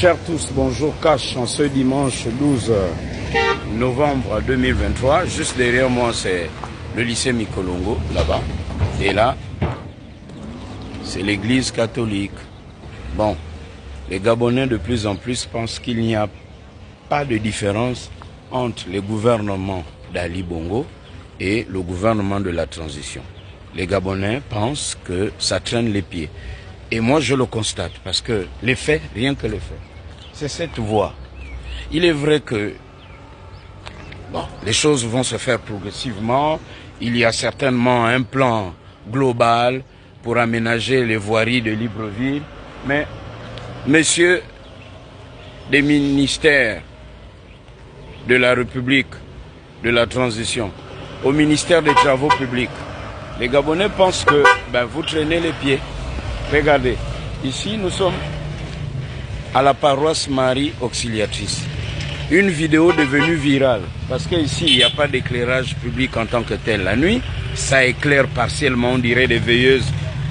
chers tous, bonjour Cash, en ce dimanche 12 novembre 2023. Juste derrière moi, c'est le lycée Mikolongo, là-bas. Et là, c'est l'église catholique. Bon, les Gabonais de plus en plus pensent qu'il n'y a pas de différence entre le gouvernement d'Ali Bongo et le gouvernement de la transition. Les Gabonais pensent que ça traîne les pieds. Et moi, je le constate, parce que les faits, rien que les faits, c'est cette voie. Il est vrai que bon, les choses vont se faire progressivement. Il y a certainement un plan global pour aménager les voiries de Libreville. Mais, messieurs des ministères de la République, de la transition, au ministère des Travaux publics, les Gabonais pensent que vous traînez les pieds. Regardez, ici nous sommes à la paroisse Marie Auxiliatrice. Une vidéo devenue virale, parce qu'ici il n'y a pas d'éclairage public en tant que tel. La nuit, ça éclaire partiellement, on dirait des veilleuses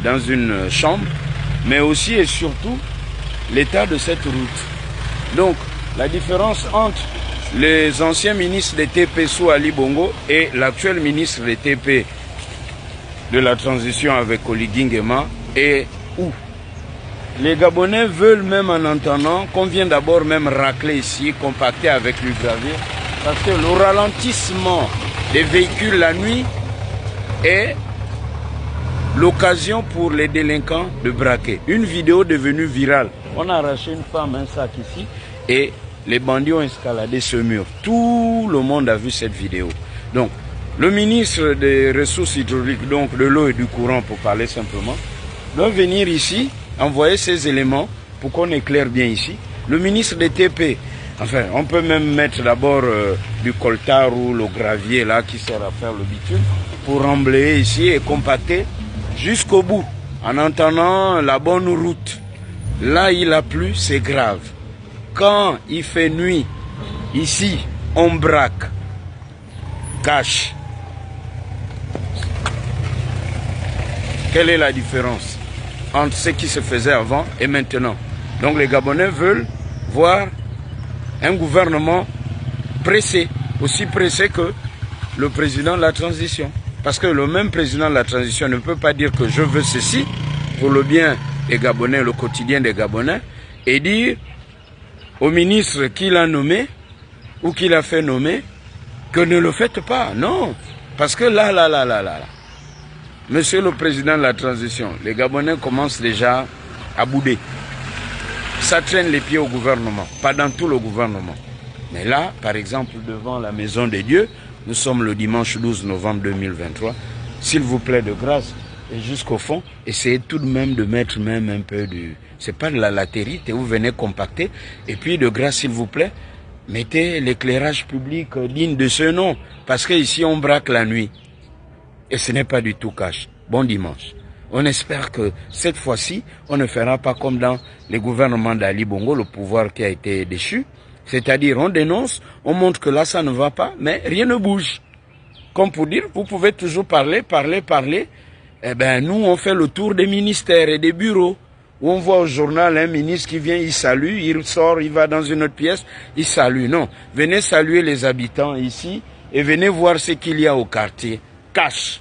dans une chambre, mais aussi et surtout l'état de cette route. Donc, la différence entre les anciens ministres des TP sous Ali Bongo et l'actuel ministre des TP de la transition avec Oligui Nguema est où les Gabonais veulent, même en entendant qu'on vient d'abord même racler ici, compacter avec le gravier, parce que le ralentissement des véhicules la nuit est l'occasion pour les délinquants de braquer. Une vidéo devenue virale. On a arraché une femme, un sac ici, et les bandits ont escaladé ce mur. Tout le monde a vu cette vidéo. Donc, le ministre des Ressources hydrauliques, donc de l'eau et du courant pour parler simplement, doit venir ici, envoyer ces éléments pour qu'on éclaire bien ici. Le ministre des TP, enfin, on peut même mettre d'abord du coltar ou le gravier là qui sert à faire le bitume pour emblayer ici et compacter jusqu'au bout en entendant la bonne route. Là, il a plu, c'est grave. Quand il fait nuit, ici, on braque, cache. Quelle est la différence entre ce qui se faisait avant et maintenant? Donc les Gabonais veulent voir un gouvernement pressé, aussi pressé que le président de la transition. Parce que le même président de la transition ne peut pas dire que je veux ceci pour le bien des Gabonais, le quotidien des Gabonais, et dire au ministre qu'il a nommé ou qu'il a fait nommer que ne le faites pas. Non, parce que là. Monsieur le Président de la Transition, les Gabonais commencent déjà à bouder. Ça traîne les pieds au gouvernement, pas dans tout le gouvernement. Mais là, par exemple, devant la Maison des Dieux, nous sommes le dimanche 12 novembre 2023. S'il vous plaît, de grâce, et jusqu'au fond, essayez tout de même de mettre même un peu du... C'est pas de la latérite, et vous venez compacter. Et puis, de grâce, s'il vous plaît, mettez l'éclairage public digne de ce nom. Parce qu'ici, on braque la nuit. Et ce n'est pas du tout cash. Bon dimanche. On espère que cette fois-ci, on ne fera pas comme dans les gouvernements d'Ali Bongo, le pouvoir qui a été déchu. C'est-à-dire, on dénonce, on montre que là, ça ne va pas, mais rien ne bouge. Comme pour dire, vous pouvez toujours parler. Eh bien, nous, on fait le tour des ministères et des bureaux. Où on voit au journal un ministre qui vient, il salue, il sort, il va dans une autre pièce, il salue. Non, venez saluer les habitants ici et venez voir ce qu'il y a au quartier. Cash.